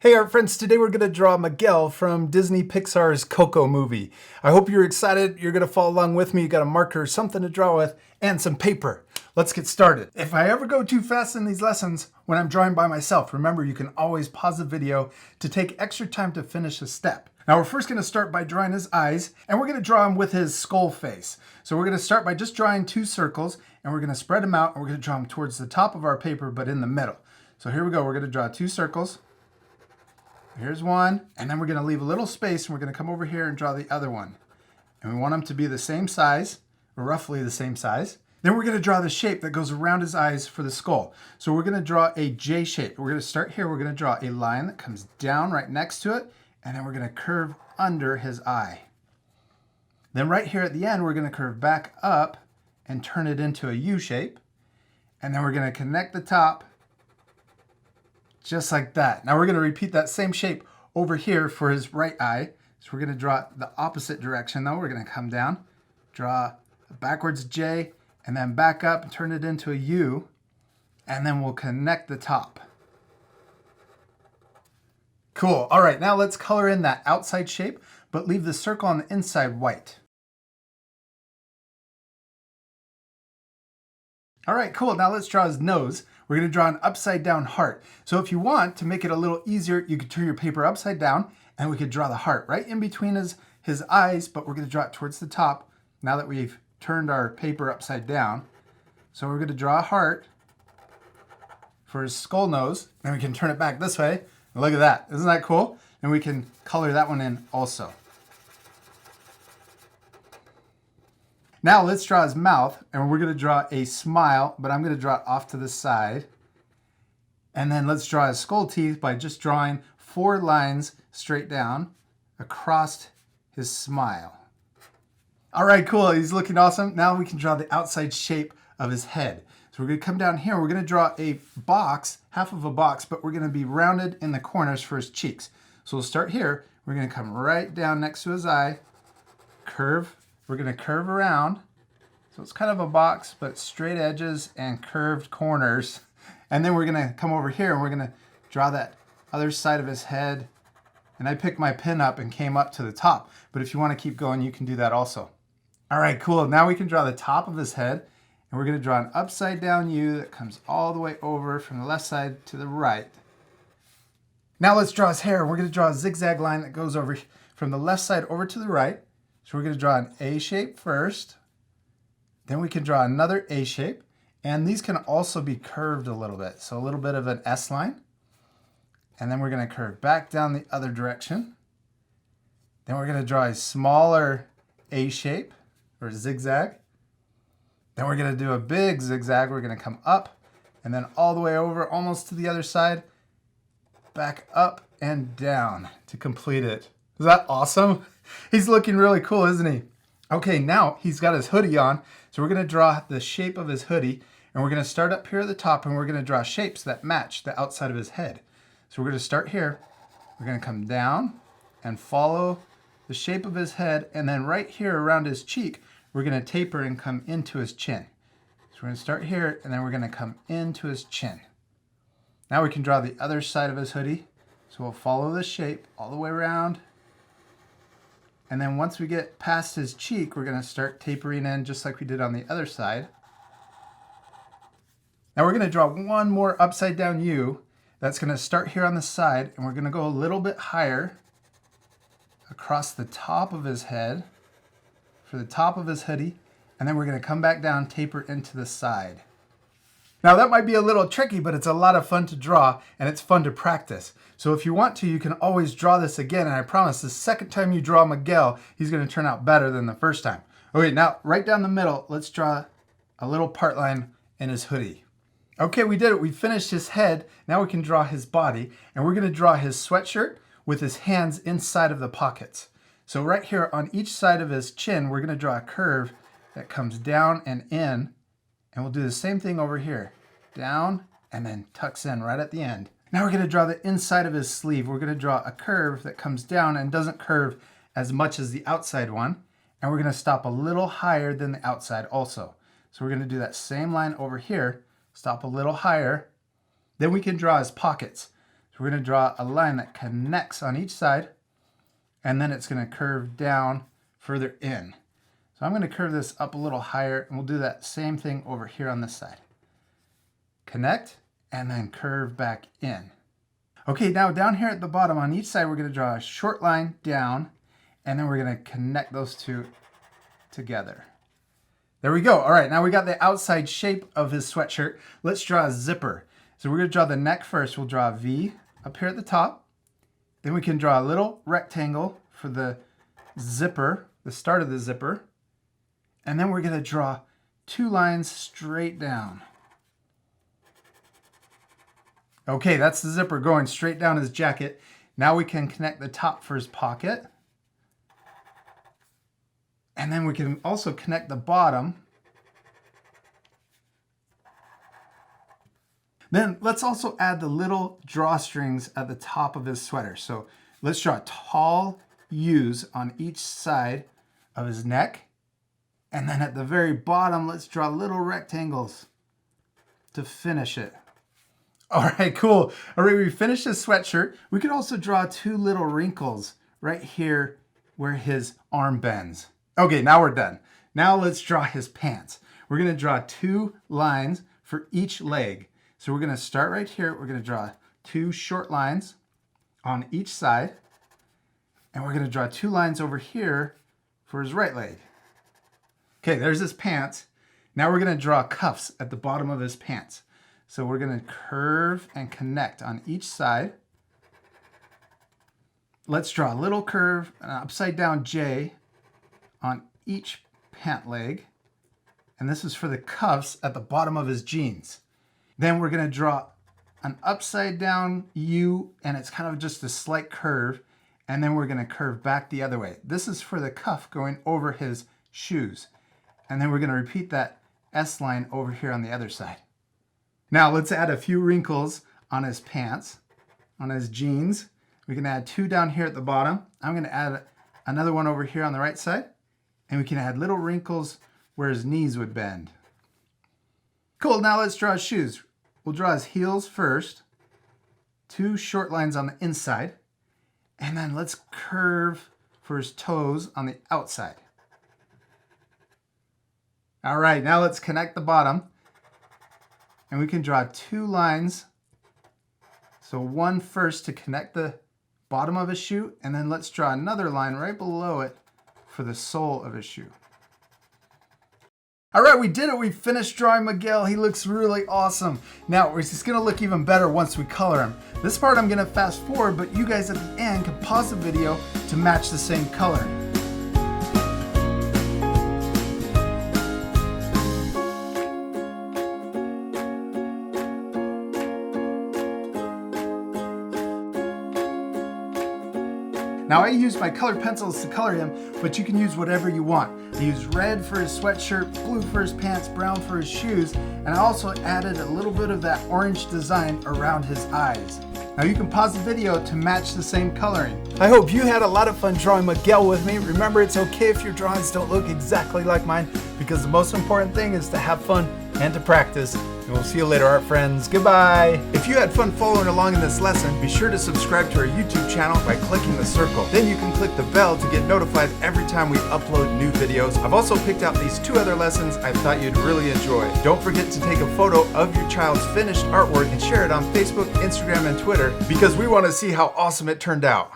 Hey art friends, today we're going to draw Miguel from Disney Pixar's Coco movie. I hope you're excited, you're going to follow along with me, you got a marker, something to draw with, and some paper. Let's get started. If I ever go too fast in these lessons when I'm drawing by myself, remember you can always pause the video to take extra time to finish a step. Now we're first going to start by drawing his eyes, and we're going to draw him with his skull face. So we're going to start by just drawing two circles, and we're going to spread them out, and we're going to draw them towards the top of our paper, but in the middle. So here we go, we're going to draw two circles. Here's one, and then we're going to leave a little space, and we're going to come over here and draw the other one. And we want them to be the same size, or roughly the same size. Then we're going to draw the shape that goes around his eyes for the skull. So we're going to draw a J shape. We're going to start here. We're going to draw a line that comes down right next to it, and then we're going to curve under his eye. Then right here at the end, we're going to curve back up and turn it into a U shape. And then we're going to connect the top just like that. Now we're going to repeat that same shape over here for his right eye. So we're going to draw the opposite direction though. We're going to come down, draw a backwards J, and then back up and turn it into a U, and then we'll connect the top. Cool. All right, now let's color in that outside shape, but leave the circle on the inside white. All right, cool. Now let's draw his nose. We're going to draw an upside down heart. So if you want to make it a little easier, you could turn your paper upside down and we could draw the heart right in between his eyes, but we're going to draw it towards the top now that we've turned our paper upside down. So we're going to draw a heart for his skull nose, and we can turn it back this way. And look at that. Isn't that cool? And we can color that one in also. Now let's draw his mouth, and we're going to draw a smile, but I'm going to draw it off to the side. And then let's draw his skull teeth by just drawing 4 lines straight down across his smile. All right, cool. He's looking awesome. Now we can draw the outside shape of his head. So we're going to come down here. We're going to draw a box, half of a box, but we're going to be rounded in the corners for his cheeks. So we'll start here. We're going to come right down next to his eye, curve. We're going to curve around. So it's kind of a box, but straight edges and curved corners. And then we're going to come over here and we're going to draw that other side of his head. And I picked my pin up and came up to the top. But if you want to keep going, you can do that also. All right, cool. Now we can draw the top of his head. And we're going to draw an upside down U that comes all the way over from the left side to the right. Now let's draw his hair. We're going to draw a zigzag line that goes over from the left side over to the right. So we're going to draw an A shape first. Then we can draw another A shape. And these can also be curved a little bit. So a little bit of an S line. And then we're going to curve back down the other direction. Then we're going to draw a smaller A shape or zigzag. Then we're going to do a big zigzag. We're going to come up and then all the way over almost to the other side. Back up and down to complete it. Is that awesome? He's looking really cool, isn't he? Okay, now he's got his hoodie on. So we're going to draw the shape of his hoodie. And we're going to start up here at the top and we're going to draw shapes that match the outside of his head. So we're going to start here. We're going to come down and follow the shape of his head. And then right here around his cheek, we're going to taper and come into his chin. So we're going to start here and then we're going to come into his chin. Now we can draw the other side of his hoodie. So we'll follow the shape all the way around. And then once we get past his cheek, we're going to start tapering in just like we did on the other side. Now we're going to draw one more upside down U. That's going to start here on the side, and we're going to go a little bit higher across the top of his head for the top of his hoodie, and then we're going to come back down, taper into the side. Now that might be a little tricky, but it's a lot of fun to draw, and it's fun to practice. So if you want to, you can always draw this again, and I promise the second time you draw Miguel, he's going to turn out better than the first time. Okay, now right down the middle, let's draw a little part line in his hoodie. Okay, we did it. We finished his head. Now we can draw his body, and we're going to draw his sweatshirt with his hands inside of the pockets. So right here on each side of his chin, we're going to draw a curve that comes down and in, and we'll do the same thing over here. Down and then tucks in right at the end. Now we're going to draw the inside of his sleeve. We're going to draw a curve that comes down and doesn't curve as much as the outside one. And we're going to stop a little higher than the outside also. So we're going to do that same line over here, stop a little higher. Then we can draw his pockets. So we're going to draw a line that connects on each side, and then it's going to curve down further in. So I'm going to curve this up a little higher, and we'll do that same thing over here on this side. Connect, and then curve back in. Okay, now down here at the bottom on each side, we're going to draw a short line down, and then we're going to connect those two together. There we go. All right, now we got the outside shape of his sweatshirt. Let's draw a zipper. So we're going to draw the neck first. We'll draw a V up here at the top. Then we can draw a little rectangle for the zipper, the start of the zipper. And then we're going to draw 2 lines straight down. Okay, that's the zipper going straight down his jacket. Now we can connect the top for his pocket. And then we can also connect the bottom. Then let's also add the little drawstrings at the top of his sweater. So let's draw tall U's on each side of his neck. And then at the very bottom, let's draw little rectangles to finish it. All right, cool. All right, we finished his sweatshirt. We could also draw 2 little wrinkles right here where his arm bends. Okay, now we're done. Now let's draw his pants. We're going to draw 2 lines for each leg. So we're going to start right here. We're going to draw 2 short lines on each side. And we're going to draw 2 lines over here for his right leg. Okay, there's his pants. Now we're going to draw cuffs at the bottom of his pants. So we're going to curve and connect on each side. Let's draw a little curve, an upside down J on each pant leg. And this is for the cuffs at the bottom of his jeans. Then we're going to draw an upside down U, and it's kind of just a slight curve. And then we're going to curve back the other way. This is for the cuff going over his shoes. And then we're going to repeat that S line over here on the other side. Now let's add a few wrinkles on his pants, on his jeans. We can add 2 down here at the bottom. I'm going to add another one over here on the right side. And we can add little wrinkles where his knees would bend. Cool, now let's draw his shoes. We'll draw his heels first. 2 short lines on the inside. And then let's curve for his toes on the outside. All right, now let's connect the bottom. And we can draw 2 lines. So one first to connect the bottom of his shoe, and then let's draw another line right below it for the sole of his shoe. All right, we did it. We finished drawing Miguel. He looks really awesome. Now, it's gonna look even better once we color him. This part I'm gonna fast forward, but you guys at the end can pause the video to match the same color. Now I used my colored pencils to color him, but you can use whatever you want. I used red for his sweatshirt, blue for his pants, brown for his shoes, and I also added a little bit of that orange design around his eyes. Now you can pause the video to match the same coloring. I hope you had a lot of fun drawing Miguel with me. Remember, it's okay if your drawings don't look exactly like mine, because the most important thing is to have fun and to practice. And we'll see you later, art friends. Goodbye. If you had fun following along in this lesson, be sure to subscribe to our YouTube channel by clicking the circle. Then you can click the bell to get notified every time we upload new videos. I've also picked out these 2 other lessons I thought you'd really enjoy. Don't forget to take a photo of your child's finished artwork and share it on Facebook, Instagram, and Twitter, because we want to see how awesome it turned out.